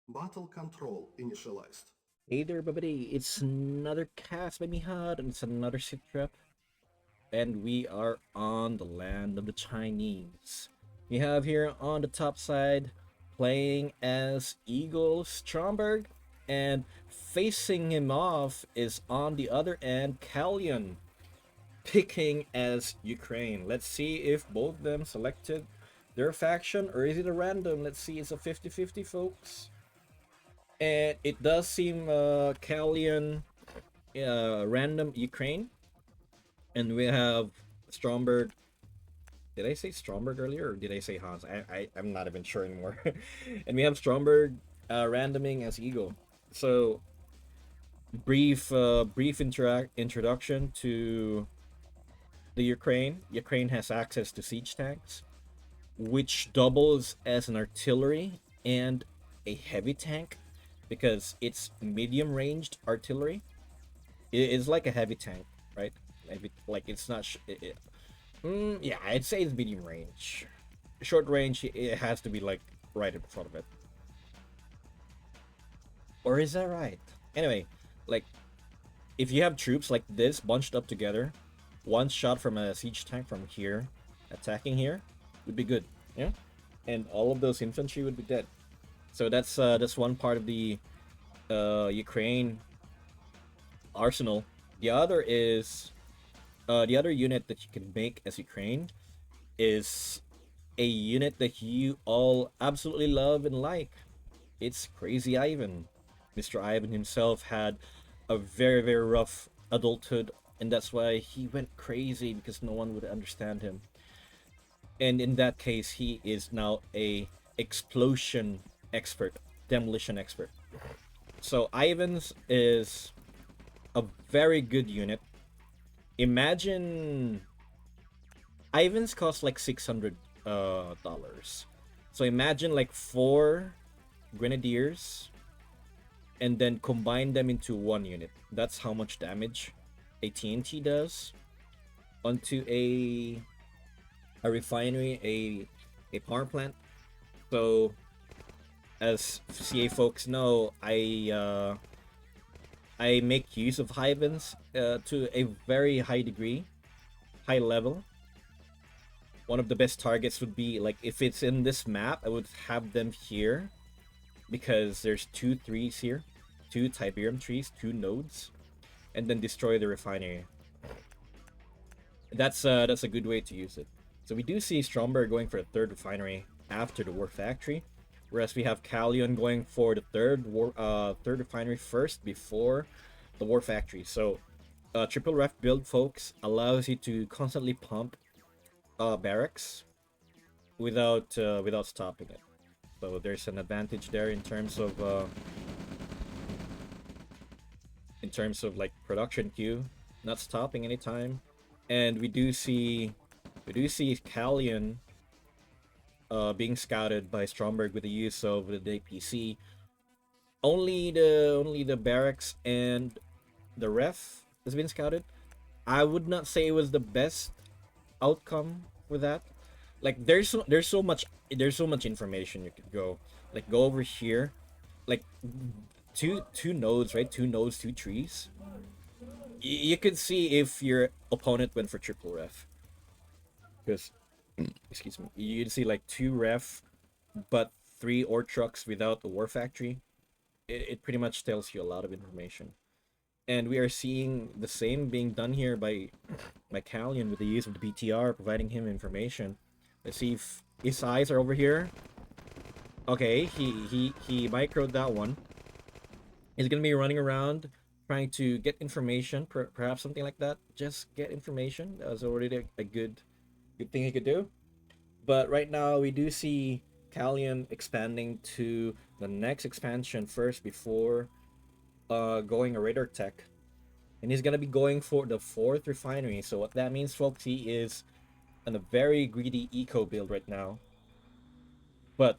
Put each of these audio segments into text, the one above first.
Battle control initialized. Hey there, everybody! It's another cast by Mihad, and it's another sit trap, and we are on the land of the Chinese. We have here on the top side playing as Eagle Stromberg, and facing him off is on the other end Kalion, picking as Ukraine. Let's see if both of them selected their faction, or is it a random? Let's see, it's a 50-50, folks. And it does seem Kalian random Ukraine, and we have Stromberg. Did I say Stromberg earlier, or did I say Hans? I'm not even sure anymore. And we have Stromberg randoming as Eagle. So brief introduction to the Ukraine. Ukraine has access to siege tanks, which doubles as an artillery and a heavy tank because it's medium ranged artillery. It's like a heavy tank, right? Like it's not. Yeah, I'd say it's medium range. Short range, it has to be like right in front of it. Or is that right? Anyway, like if you have troops like this bunched up together, one shot from a siege tank from here, attacking here, would be good. Yeah, and all of those infantry would be dead. So that's one part of the Ukraine arsenal. The other is the other unit that you can make as Ukraine is a unit that you all absolutely love and like. It's Crazy Ivan. Mr. Ivan himself had a very rough adulthood, and that's why he went crazy because no one would understand him. And in that case, he is now a explosion expert, demolition expert. So Ivan's is a very good unit. Imagine Ivan's cost like $600. So imagine like four grenadiers and then combine them into one unit. That's how much damage a TNT does onto a refinery, a power plant. So as CA folks know, I make use of Ivans to a very high degree, high level. One of the best targets would be like if it's in this map, I would have them here because there's two threes here, two Tiberium trees, two nodes, and then destroy the refinery. That's a good way to use it. So we do see Stromberg going for a third refinery after the war factory, whereas we have Kalion going for the third refinery first before the war factory. So triple ref build, folks, allows you to constantly pump barracks without stopping it. So there's an advantage there in terms of like production queue, not stopping anytime. And we do see Kalion being scouted by Stromberg with the use of the APC. Only the barracks and the ref has been scouted. I would not say it was the best outcome for that. Like there's so much information you could go like go over here, like two nodes, right? Two nodes, two trees. You could see if your opponent went for triple ref because excuse me, you'd see like two ref but three ore trucks without the war factory. It pretty much tells you a lot of information, and we are seeing the same being done here by Kalian with the use of the BTR providing him information. Let's see if his eyes are over here. Okay, he microed that one. He's gonna be running around trying to get information, perhaps something like that. Just get information. That was already a good thing he could do. But right now we do see Kalian expanding to the next expansion first before going a radar tech, and he's gonna be going for the fourth refinery. So what that means, folks, he is on a very greedy eco build right now. But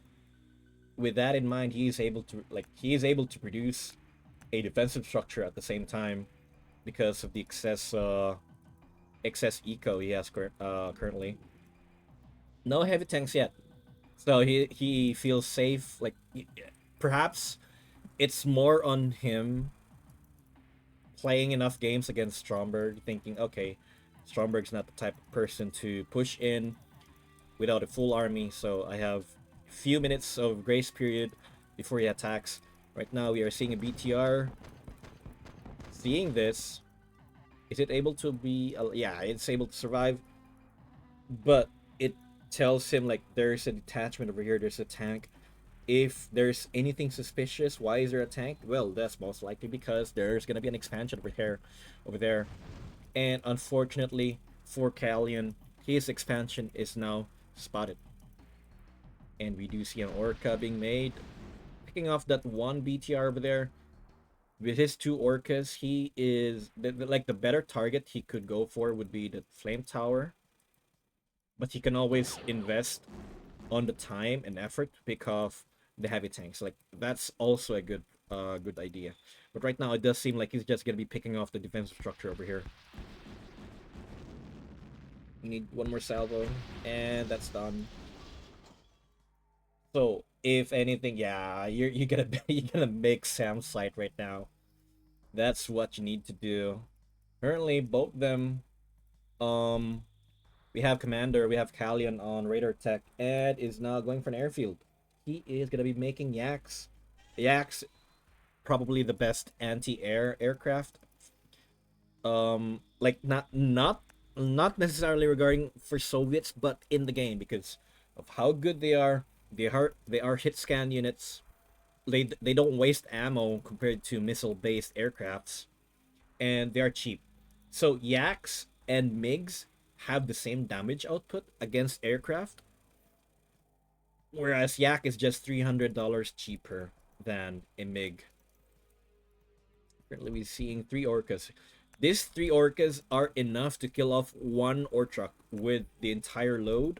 with that in mind, he is able to produce a defensive structure at the same time because of the excess eco he has currently. No heavy tanks yet, so he feels safe. Like perhaps it's more on him playing enough games against Stromberg, thinking, okay, Stromberg's not the type of person to push in without a full army, so I have a few minutes of grace period before he attacks. Right now, we are seeing a BTR. Seeing this, is it able to be... yeah, it's able to survive, but it tells him, like, there's a detachment over here, there's a tank. If there's anything suspicious, why is there a tank? Well, that's most likely because there's gonna be an expansion over there. And unfortunately for Kalion, his expansion is now spotted. And we do see an Orca being made, picking off that one BTR over there. With his two Orcas, he is like the better target he could go for would be the Flame Tower, but he can always invest on the time and effort to pick off the heavy tanks. Like, that's also a good good idea. But right now it does seem like he's just gonna be picking off the defensive structure over here. We need one more salvo, and that's done. So if anything, yeah, you're gonna you're gonna make Sam's site right now. That's what you need to do. Currently, both of them, we have Commander, we have Kalion on radar tech, and is now going for an airfield. He is gonna be making Yaks. Yaks, probably the best anti-air aircraft. Like not necessarily regarding for Soviets, but in the game because of how good they are. They are hit scan units. They don't waste ammo compared to missile-based aircrafts, and they are cheap. So Yaks and MiGs have the same damage output against aircraft, whereas Yak is just $300 cheaper than a MiG. Currently, we're seeing 3 Orcas. These 3 Orcas are enough to kill off 1 Ortruck with the entire load.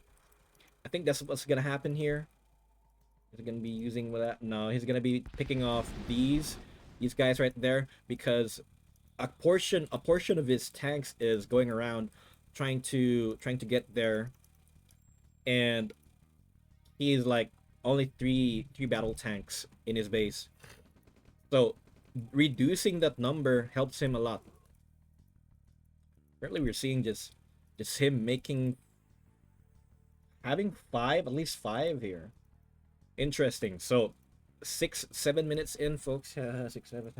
I think that's what's gonna happen here. He's gonna be using that. No, he's gonna be picking off these guys right there because a portion of his tanks is going around trying to get there, and he's like only three battle tanks in his base. So reducing that number helps him a lot. Currently, we're seeing just him having 5, at least 5 here. Interesting. So 7 minutes in, folks. 6, 7.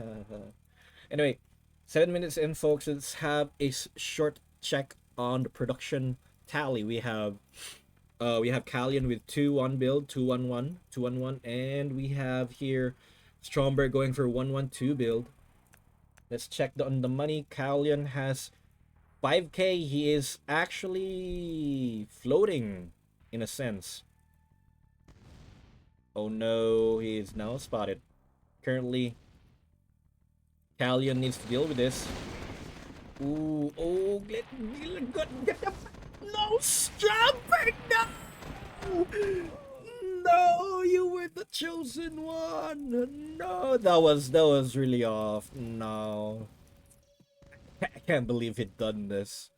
Anyway, 7 minutes in, folks. Let's have a short check on the production tally. We have Kalion with 2-1 build, 2-1-1, 2-1-1, and we have here Stromberg going for 1-1-2 build. Let's check on the money. Kalion has 5K. He is actually floating in a sense. Oh no, he is now spotted. Currently, Kalion needs to deal with this. Ooh, oh, get the... No, Stromberg, no! No, you were the chosen one. No, that was really off. No. I can't believe he'd done this.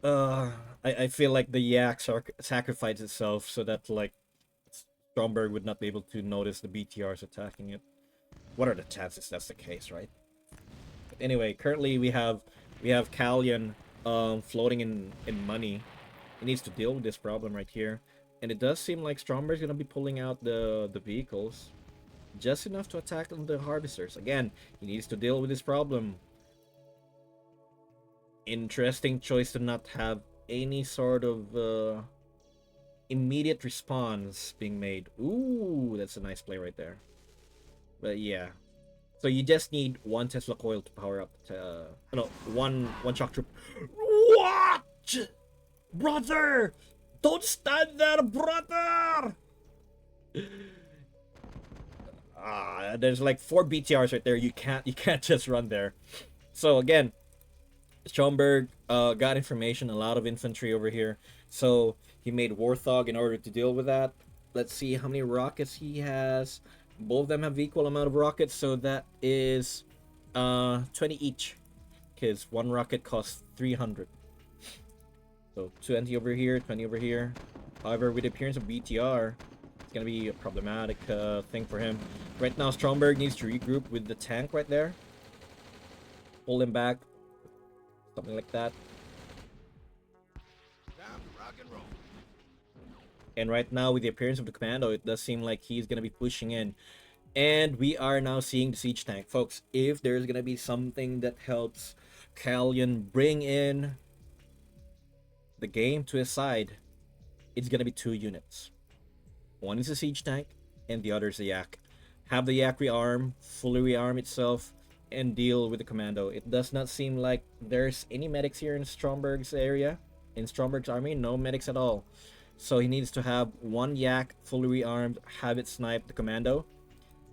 I feel like the Yak sacrificed itself so that, like, Stromberg would not be able to notice the BTRs attacking it. What are the chances that's the case, right? But anyway, currently we have Kalion floating in money. He needs to deal with this problem right here. And it does seem like Stromberg's gonna be pulling out the vehicles. Just enough to attack the harvesters. Again, he needs to deal with this problem. Interesting choice to not have any sort of immediate response being made. Ooh, that's a nice play right there. But yeah, so you just need 1 Tesla coil to power up. No, one shock troop. What, brother? Don't stand there, brother. There's like 4 BTRs right there. You can't just run there. So again, Stromberg got information, a lot of infantry over here. So he made Warthog in order to deal with that. Let's see how many rockets he has. Both of them have equal amount of rockets, so that is 20 each. Because 1 rocket costs 300. So 20 over here, 20 over here. However, with the appearance of BTR, gonna be a problematic thing for him. Right now, Stromberg needs to regroup with the tank right there. Pull him back. Something like that. And right now, with the appearance of the commando, it does seem like he's gonna be pushing in. And we are now seeing the siege tank. Folks, if there's gonna be something that helps Kalion bring in the game to his side, it's gonna be 2 units. One is a siege tank, and the other is a yak. Have the yak rearm, fully rearm itself, and deal with the commando. It does not seem like there's any medics here in Stromberg's area. In Stromberg's army, no medics at all. So he needs to have one yak fully rearmed, have it snipe the commando,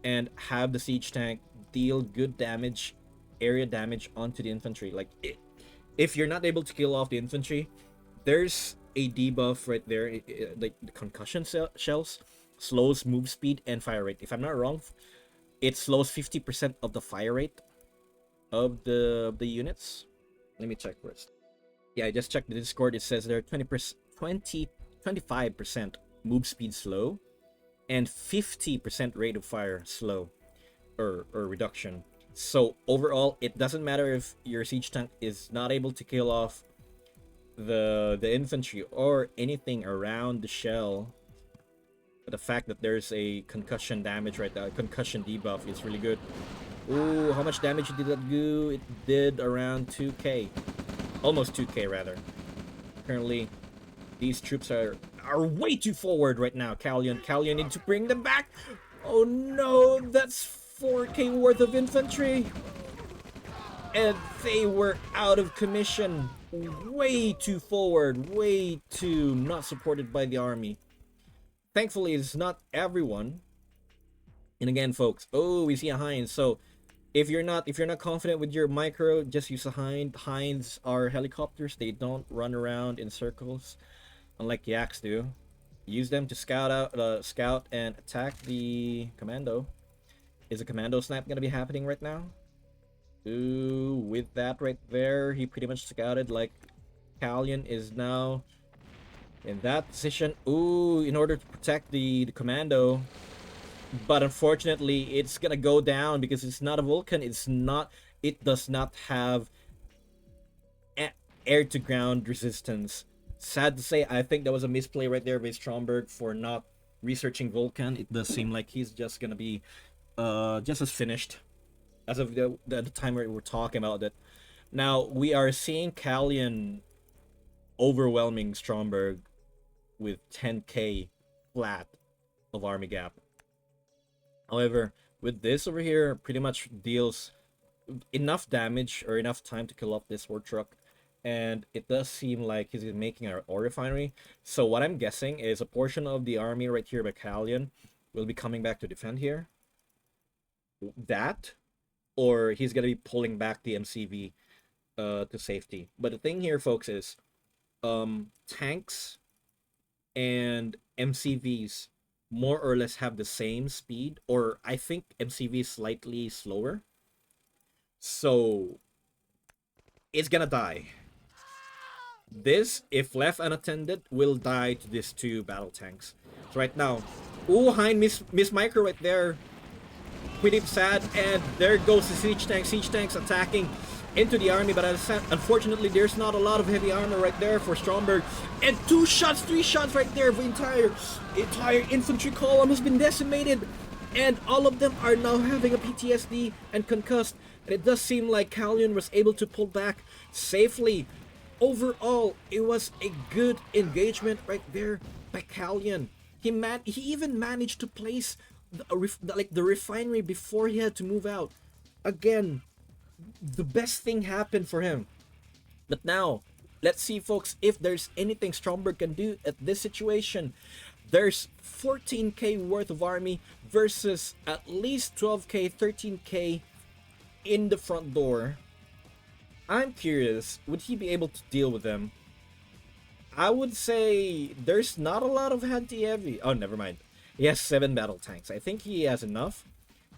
and have the siege tank deal good damage, area damage onto the infantry. Like, if you're not able to kill off the infantry, there's a debuff right there. Like the concussion shells slows move speed and fire rate. If I'm not wrong, it slows 50% of the fire rate of the units. Let me check first. Yeah, I just checked the Discord. It says there 25% move speed slow and 50% rate of fire slow or reduction. So overall, it doesn't matter if your siege tank is not able to kill off the infantry or anything around the shell. But the fact that there's a concussion damage right now, concussion debuff, is really good. Ooh, how much damage did that do? It did around 2k. Almost 2k rather. Currently, these troops are way too forward right now. Kalion needs to bring them back. Oh no, that's 4k worth of infantry. And they were out of commission. Way too forward, way too not supported by the army. Thankfully, it's not everyone. And again, folks, oh, we see a Hinds. So if you're not confident with your micro, just use a Hind. Hinds are helicopters. They don't run around in circles, unlike yaks do. Use them to scout and attack the commando. Is a commando snipe gonna be happening right now? Ooh, with that right there, he pretty much scouted. Like, Kalion is now in that position. Ooh, in order to protect the commando. But unfortunately, it's gonna go down because it's not a Vulcan. It does not have air-to-ground resistance. Sad to say, I think that was a misplay right there by Stromberg for not researching Vulcan. It does seem like he's just gonna be just as finished as of the time we were talking about it. Now, we are seeing Kalion overwhelming Stromberg with 10k flat of army gap. However, with this over here, pretty much deals enough damage or enough time to kill off this war truck. And it does seem like he's making our ore refinery. So what I'm guessing is a portion of the army right here by Kalion will be coming back to defend here. That, or he's going to be pulling back the MCV to safety. But the thing here, folks, is tanks and MCVs more or less have the same speed, or I think MCV is slightly slower. So it's gonna die. This, if left unattended, will die to these 2 battle tanks. So right now, ooh, Hind miss micro right there. Pretty sad, and there goes the siege tank. Siege tanks attacking into the army, but unfortunately there's not a lot of heavy armor right there for Stromberg. And 2 shots, 3 shots right there. The entire infantry column has been decimated, and all of them are now having a PTSD and concussed. And it does seem like Kalion was able to pull back safely. Overall, it was a good engagement right there by Kalion. He even managed to place the refinery before he had to move out. Again, the best thing happened for him. But now, let's see, folks, if there's anything Stromberg can do at this situation. There's 14k worth of army versus at least 12k, 13k in the front door. I'm curious, would he be able to deal with them? I would say there's not a lot of anti-heavy. Oh, never mind. He has 7 battle tanks. I think he has enough.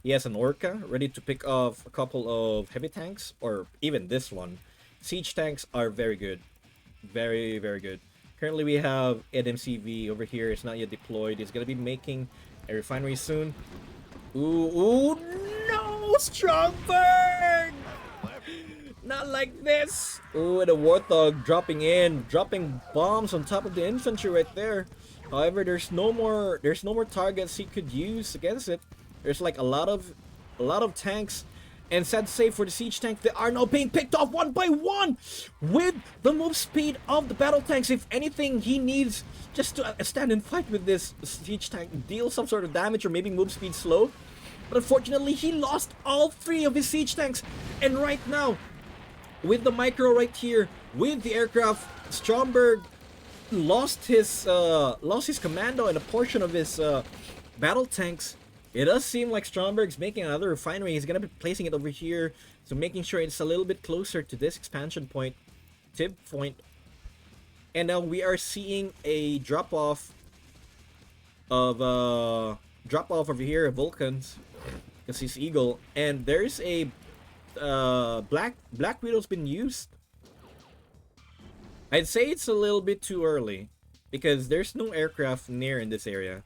He has an Orca ready to pick off a couple of heavy tanks, or even this one. Siege tanks are very good. Very, very good. Currently, we have NMCV over here. It's not yet deployed. It's gonna be making a refinery soon. Ooh, no, Stromberg! Not like this! Ooh, and a Warthog dropping in, dropping bombs on top of the infantry right there. However, there's no more targets he could use against it. There's like a lot of tanks. And sad to say for the siege tank, they are now being picked off one by one with the move speed of the battle tanks. If anything, he needs just to stand and fight with this siege tank, deal some sort of damage or maybe move speed slow. But unfortunately, he lost all 3 of his siege tanks. And right now, with the micro right here, with the aircraft, Stromberg lost his commando and a portion of his battle tanks. It does seem like Stromberg's making another refinery. He's gonna be placing it over here, so making sure it's a little bit closer to this expansion point, tip point. And now we are seeing a drop off over here of Vulcans, because he's Eagle, and there's a Black Widow's been used. I'd say it's a little bit too early because there's no aircraft near in this area.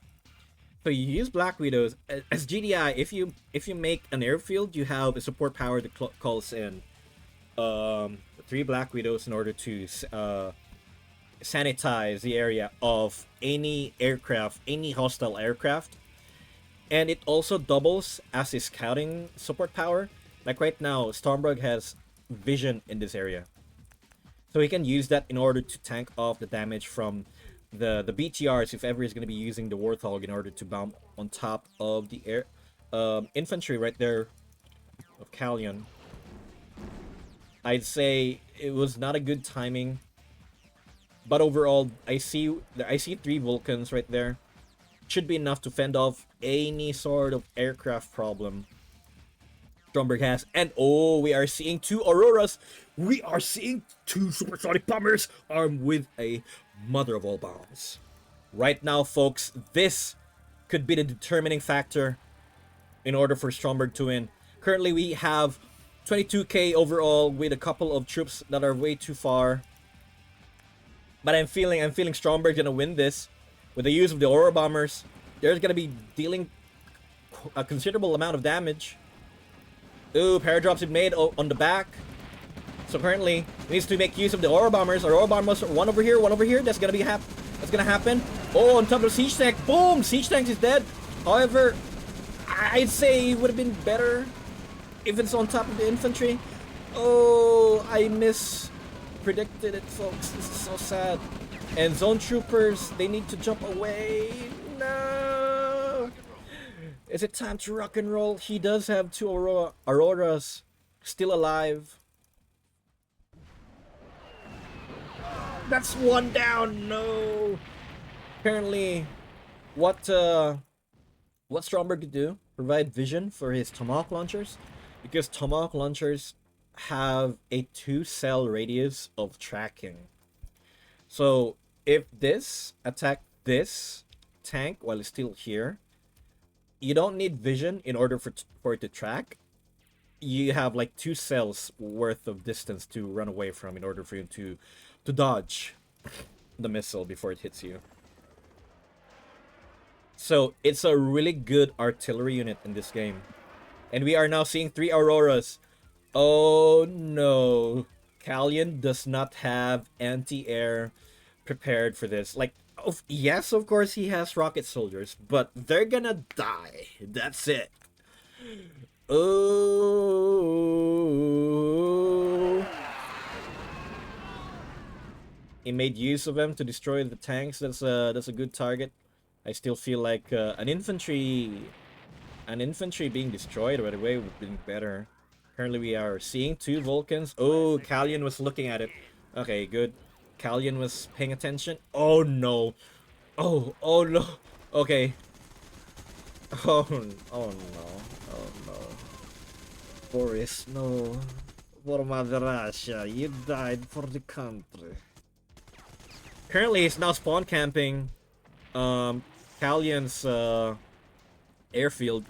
So you use Black Widows as GDI. If you make an airfield, you have a support power that calls in 3 Black Widows in order to sanitize the area of any aircraft, any hostile aircraft, and it also doubles as a scouting support power. Like right now, Stromberg has vision in this area, so he can use that in order to tank off the damage from the BTRs if ever he's going to be using the Warthog in order to bomb on top of the air infantry right there of Kalion. I'd say it was not a good timing, but overall I see 3 Vulcans right there. Should be enough to fend off any sort of aircraft problem Stromberg has. And oh, we are seeing 2 Auroras. We are seeing 2 supersonic bombers armed with a mother of all bombs. Right now, folks, this could be the determining factor in order for Stromberg to win. Currently, we have 22k overall with a couple of troops that are way too far. But I'm feeling Stromberg gonna win this with the use of the Aurora bombers. They're gonna be dealing a considerable amount of damage. Ooh, paradrops it made on the back. So currently, he needs to make use of the Aurora bombers. Aurora bombers, one over here, one over here. That's gonna happen. Oh, on top of the siege tank. Boom! Siege tank is dead. However, I'd say it would have been better if it's on top of the infantry. Oh, I mispredicted it, folks. This is so sad. And zone troopers, they need to jump away. No! Is it time to rock and roll? He does have 2 Auroras still alive. That's 1 down. No. Apparently, what Stromberg could do, provide vision for his Tomahawk launchers, because Tomahawk launchers have a 2-cell radius of tracking. So if this attack this tank while it's still here, you don't need vision in order for it to track. You have like 2 cells worth of distance to run away from in order for you to dodge the missile before it hits you. So it's a really good artillery unit in this game. And we are now seeing 3 Auroras. Oh no. Kalion does not have anti-air prepared for this. Like, yes, of course he has rocket soldiers, but they're gonna die. That's it. Oh. He made use of them to destroy the tanks. That's a good target. I still feel like an infantry being destroyed right away would have been better. Currently, we are seeing 2 Vulcans. Oh, Kalion was looking at it. Okay, good. Kalion was paying attention. Oh no. Oh no. Okay. Oh no. Oh no. Boris, no. For Mother Russia, you died for the country. Currently, he's now spawn camping Kalion's airfield.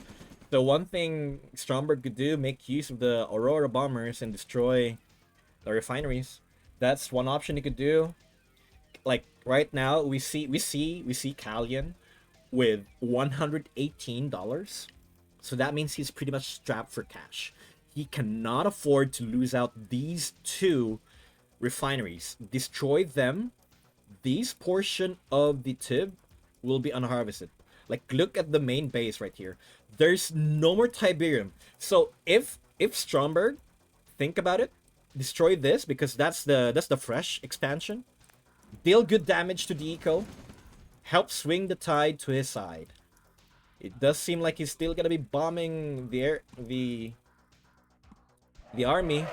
So one thing Stromberg could do, make use of the Aurora bombers and destroy the refineries. That's one option he could do. like right now we see Kalion with $118. So that means he's pretty much strapped for cash. He cannot afford to lose out these two refineries. Destroy them. These portion of the tib will be unharvested. Like look at the main base right here. There's no more Tiberium. So if Stromberg, think about it, destroy this because that's the fresh expansion. Deal good damage to the eco. Help swing the tide to his side. It does seem like he's still gonna be bombing the army.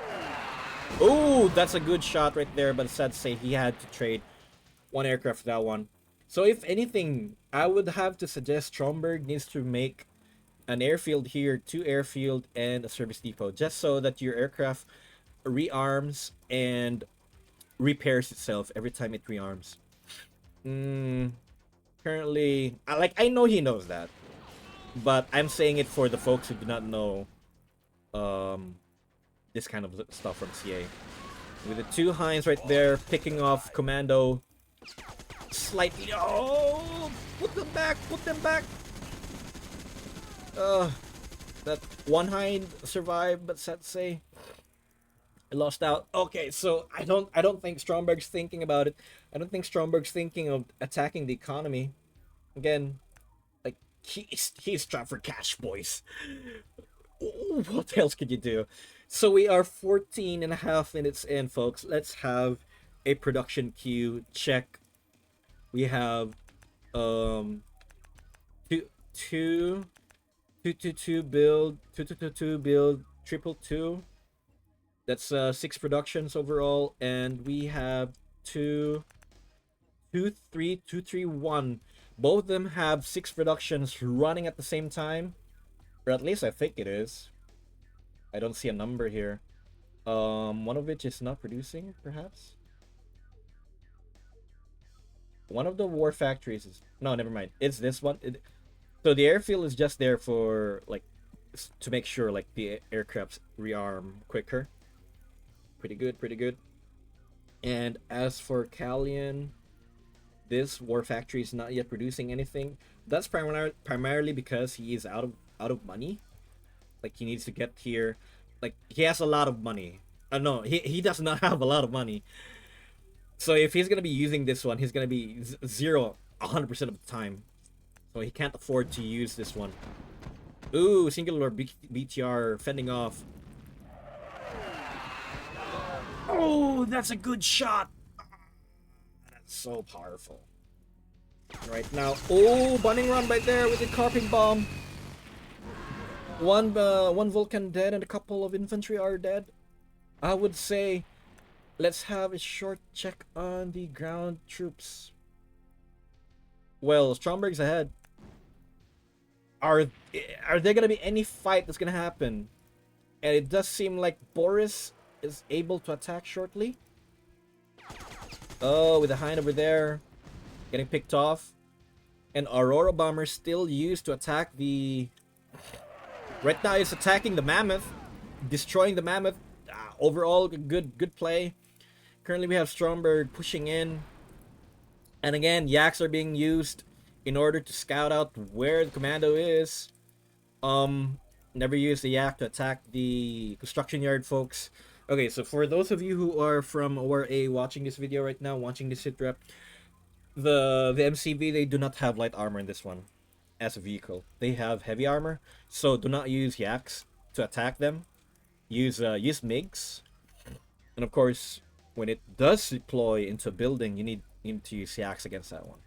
Oh, that's a good shot right there, but sad to say he had to trade one aircraft for that one. So if anything, I would have to suggest Stromberg needs to make an airfield here, 2 airfield, and a service depot, just so that your aircraft rearms and repairs itself every time it rearms. Currently, I know he knows that, but I'm saying it for the folks who do not know this kind of stuff from CA. With the 2 Hinds right there, picking off commando slightly. Oh, put them back, put them back. That 1 Hind survived, but sad to say, I lost out. Okay, so I don't think Stromberg's thinking about it. I don't think Stromberg's thinking of attacking the economy. Again, like he's trapped for cash, boys. What else could you do? So we are 14.5 minutes in, folks. Let's have a production queue check. We have 222 build, 2222 build, 222. That's 6 productions overall, and we have 231. Both of them have 6 productions running at the same time, or at least I think it is. I don't see a number here. One of which is not producing, perhaps. One of the war factories is no, never mind. It's this one. So the airfield is just there for like to make sure like the aircrafts rearm quicker. Pretty good, pretty good. And as for Kalion, this war factory is not yet producing anything. That's primarily because he is out of money. Like he needs to get here. Like he has a lot of money. No, he does not have a lot of money. So if he's gonna be using this one, he's gonna be 100% of the time. So he can't afford to use this one. Ooh, singular BTR fending off. Oh, that's a good shot. That's so powerful. Right now, oh, bunning run right there with the carping bomb. One Vulcan dead and a couple of infantry are dead. I would say let's have a short check on the ground troops. Well, Stromberg's ahead. Are there gonna be any fight that's gonna happen? And it does seem like Boris is able to attack shortly. Oh, with the Hind over there, getting picked off, and Aurora bomber still used to attack the. Right now, he's attacking the Mammoth, destroying the Mammoth. Overall, good play. Currently, we have Stromberg pushing in, and again, yaks are being used in order to scout out where the commando is. Never use the yak to attack the construction yard, folks. Okay, so for those of you who are from OpenRA watching this video right now, watching this hit rep, the MCV, they do not have light armor in this one as a vehicle. They have heavy armor, so do not use yaks to attack them. Use MiGs, and of course, when it does deploy into a building, you need to use yaks against that one.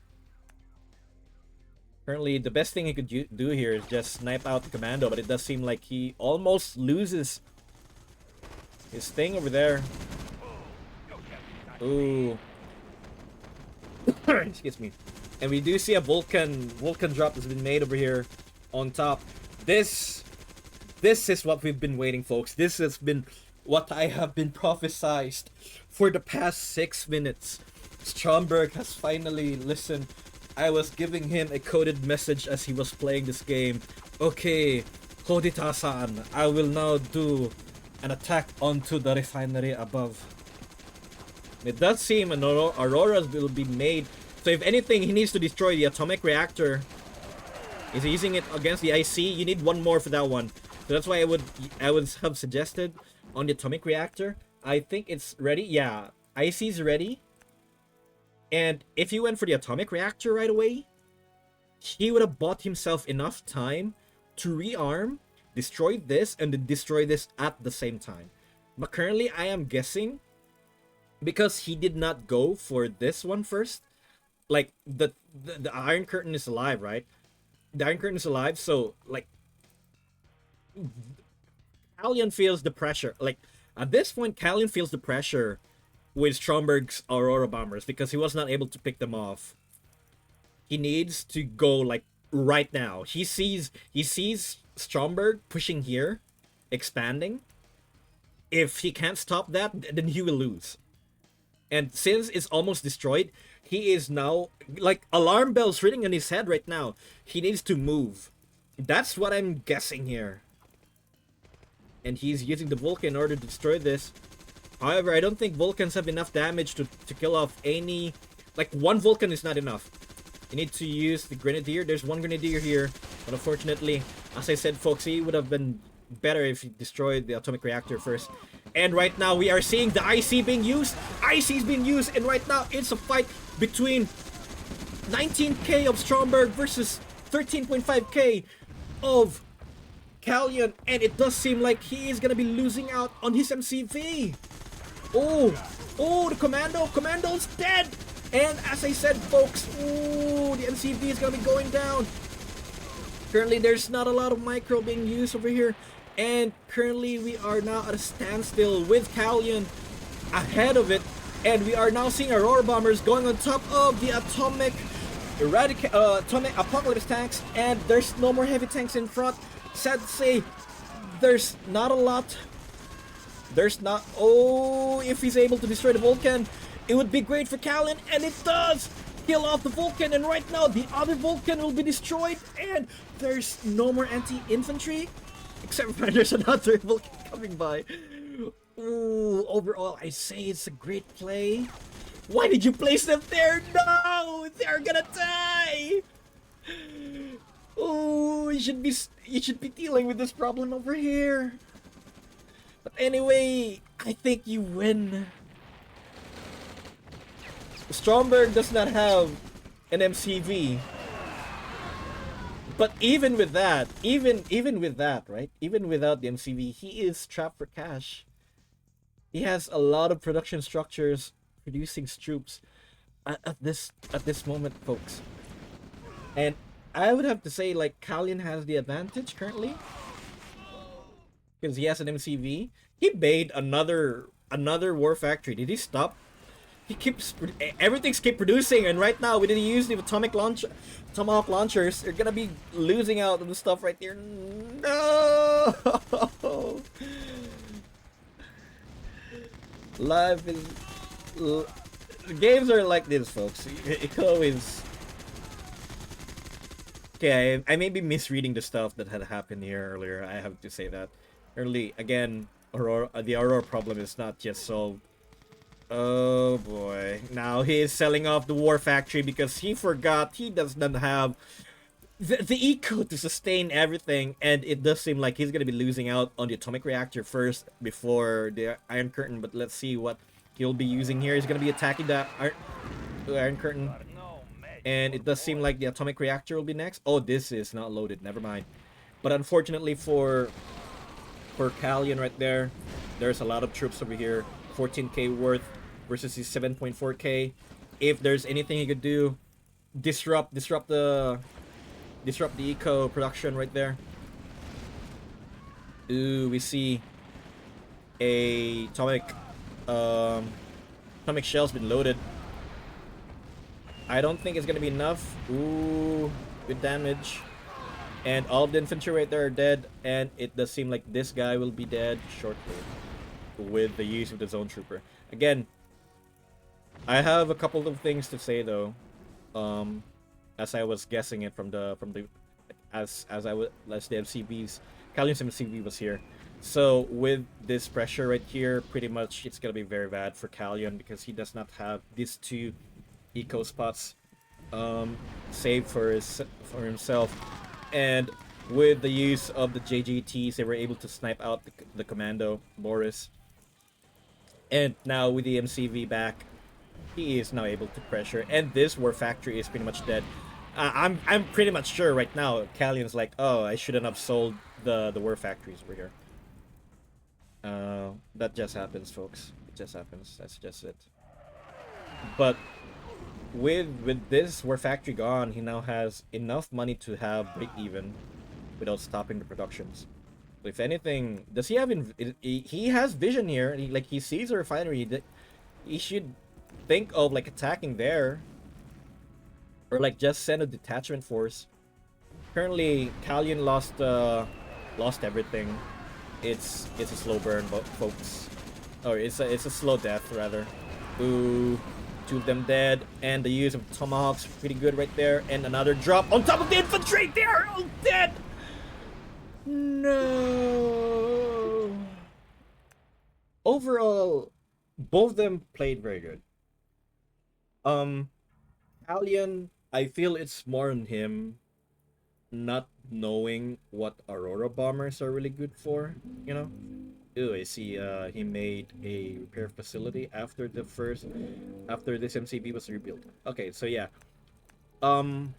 Currently, the best thing he could do here is just snipe out the commando, but it does seem like he almost loses his thing over there. Ooh. Excuse me. And we do see a Vulcan drop that's been made over here on top. This is what we've been waiting, folks. This has been what I have been prophesized for the past 6 minutes. Stromberg has finally listened. I was giving him a coded message as he was playing this game. Okay, Kodita-san, I will now do an attack onto the refinery above. It does seem an Auroras will be made. So if anything, he needs to destroy the atomic reactor. Is he using it against the IC? You need one more for that one. So that's why I would have suggested on the atomic reactor. I think it's ready. Yeah, IC's ready. And if he went for the atomic reactor right away, he would have bought himself enough time to rearm, destroy this, and then destroy this at the same time. But currently, I am guessing, because he did not go for this one first, like the Iron Curtain is alive, right? The Iron Curtain is alive, so like Kalion feels the pressure. Like at this point, Kalion feels the pressure with Stromberg's Aurora bombers because he was not able to pick them off. He needs to go like right now. He sees Stromberg pushing here, expanding. If he can't stop that, then he will lose. And since it's almost destroyed, he is now like alarm bells ringing in his head right now. He needs to move. That's what I'm guessing here. And he's using the Vulcan in order to destroy this. However, I don't think Vulcans have enough damage to kill off any... Like, one Vulcan is not enough. You need to use the Grenadier. There's one Grenadier here. But unfortunately, as I said, folks, he would have been better if he destroyed the atomic reactor first. And right now, we are seeing the IC being used. IC is being used. And right now, it's a fight between 19k of Stromberg versus 13.5k of Kalion. And it does seem like he is going to be losing out on his MCV. Oh, the Commando's dead. And as I said, folks, the MCV is going to be going down. Currently, there's not a lot of micro being used over here. And currently, we are now at a standstill with Kalion ahead of it. And we are now seeing Aurora bombers going on top of the atomic apocalypse tanks. And there's no more heavy tanks in front. Sad to say, there's not a lot. There's not... Oh, if he's able to destroy the Vulcan, it would be great for Kalion, and it does! Kill off the Vulcan, and right now, the other Vulcan will be destroyed, and there's no more anti-infantry, except for there's another Vulcan coming by. Ooh, overall, I say it's a great play. Why did you place them there? No! They're gonna die! Oh, you should be dealing with this problem over here. But anyway, I think you win. Stromberg does not have an MCV. But even with that, even with that, right? Even without the MCV, he is trapped for cash. He has a lot of production structures producing troops at this moment, folks. And I would have to say, like, Kalion has the advantage currently because he has an MCV. He made another war factory. Did he stop? He keeps everything's keep producing, and right now we didn't use the tomahawk launchers. They're gonna be losing out on the stuff right there. No. Life is games are like this, folks. It always. Okay, I may be misreading the stuff that had happened here earlier. I have to say that. Early again, the Aurora problem is not yet solved. Oh boy. Now he is selling off the war factory because he forgot he does not have the eco to sustain everything, and it does seem like he's going to be losing out on the atomic reactor first before the Iron Curtain, but let's see what he'll be using here. He's going to be attacking the Iron Curtain, and it does seem like the atomic reactor will be next. Oh, this is not loaded. Never mind. But unfortunately for Kalion right there, there's a lot of troops over here. 14k worth versus his 7.4k. If there's anything he could do, disrupt the eco production right there. Ooh, we see a atomic shell's been loaded. I don't think it's gonna be enough. Ooh, good damage. And all of the infantry right there are dead, and it does seem like this guy will be dead shortly with the use of the zone trooper. Again, I have a couple of things to say though. As I was guessing it from the as the MCBs Kalion's MCV was here. So with this pressure right here, pretty much it's gonna be very bad for Kalion because he does not have these two eco spots saved for himself, and with the use of the JGTs, they were able to snipe out the commando Boris, and now with the MCV back, he is now able to pressure, and this war factory is pretty much dead. I'm pretty much sure right now Kalion's like, oh, I shouldn't have sold the war factories over here. That just happens, folks. It just happens. That's just it. But with this war factory gone, he now has enough money to have break even without stopping the productions. So if anything, does he have he has vision here. He sees a refinery. He should think of like attacking there, or like just send a detachment force. Currently, Kalion lost everything. It's a slow burn, folks. Or it's a slow death rather. Ooh, two of them dead, and the use of tomahawks pretty good right there, and another drop on top of the infantry. They are all dead. No. Overall, both of them played very good. Kalion, I feel it's more on him not knowing what Aurora bombers are really good for, you know? Ooh, I see he made a repair facility after this MCB was rebuilt. Okay, so yeah. Um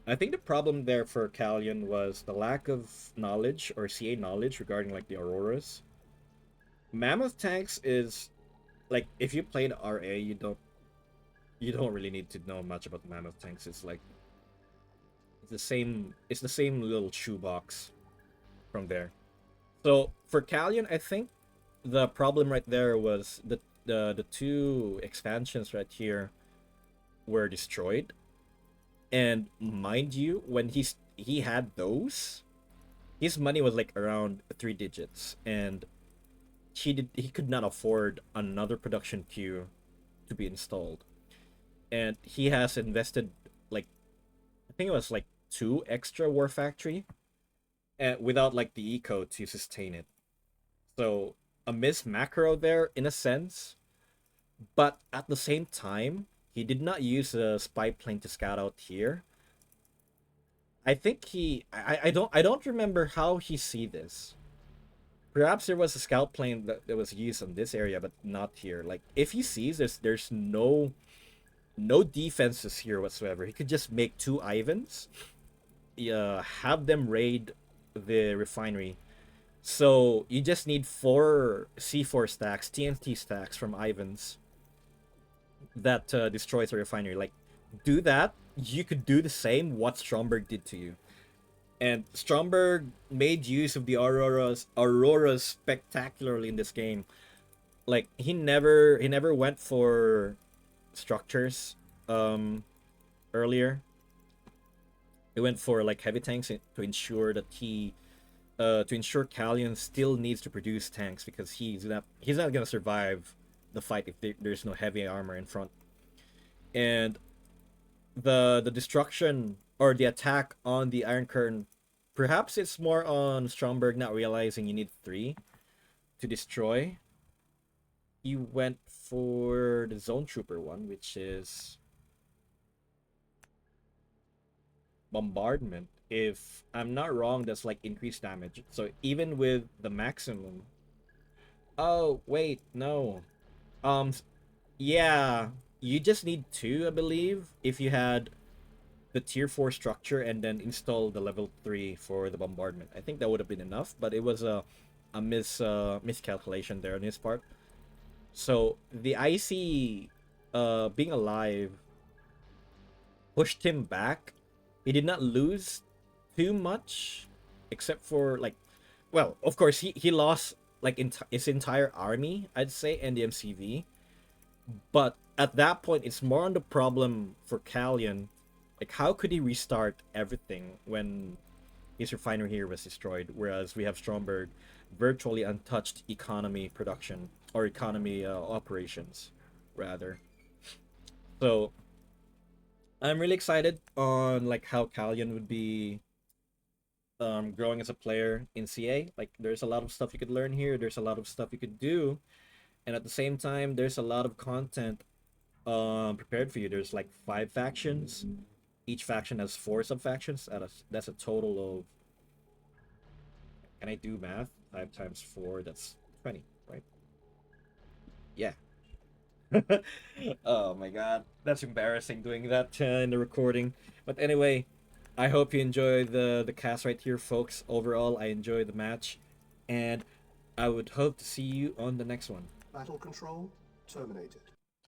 I think the problem there for Kalion was the lack of knowledge or CA knowledge regarding like the Auroras. Mammoth tanks is like if you played RA, you don't really need to know much about the Mammoth tanks. It's like it's the same little shoebox from there. So for Kalion, I think the problem right there was the two expansions right here were destroyed. And mind you, when he had those, his money was like around 3 digits, and he could not afford another production queue to be installed. And he has invested like I think it was like two extra war factory without like the eco to sustain it. So a miss macro there in a sense, but at the same time, he did not use a spy plane to scout out here. I think I don't remember how he see this. Perhaps there was a scout plane that was used on this area, but not here. Like if he sees there's no defenses here whatsoever. He could just make two Ivans, have them raid the refinery. So you just need 4 C4 stacks, TNT stacks from Ivans that destroys a refinery. Like, do that. You could do the same what Stromberg did to you. And Stromberg made use of the Auroras spectacularly in this game. Like he never went for structures earlier. He went for like heavy tanks to ensure that to ensure Kalion still needs to produce tanks because he's not gonna survive the fight if there's no heavy armor in front. And the destruction or the attack on the Iron Curtain, perhaps it's more on Stromberg not realizing you need 3 to destroy. He went for the Zone Trooper one, which is bombardment. If I'm not wrong, that's like increased damage. So even with the maximum. Oh wait, no. Um, yeah, you just need 2, I believe, if you had the tier 4 structure and then install the level 3 for the bombardment. I think that would have been enough, but it was a miscalculation there on his part. So the IC being alive pushed him back. He did not lose too much, except for like, well, of course he lost like his entire army, I'd say, and the MCV. But at that point, it's more on the problem for Kalion. Like, how could he restart everything when his refinery here was destroyed? Whereas we have Stromberg, virtually untouched economy production or economy operations, rather. So I'm really excited on like how Kalion would be growing as a player in CA. Like there's a lot of stuff you could learn here. There's a lot of stuff you could do, and at the same time, there's a lot of content prepared for you. There's like 5 factions. Each faction has 4 sub-factions. That's a total of. Can I do math? 5 times 4. That's 20, right? Yeah. Oh my god, that's embarrassing doing that in the recording. But anyway, I hope you enjoy the cast right here, folks. Overall, I enjoy the match, and I would hope to see you on the next one. Battle control terminated.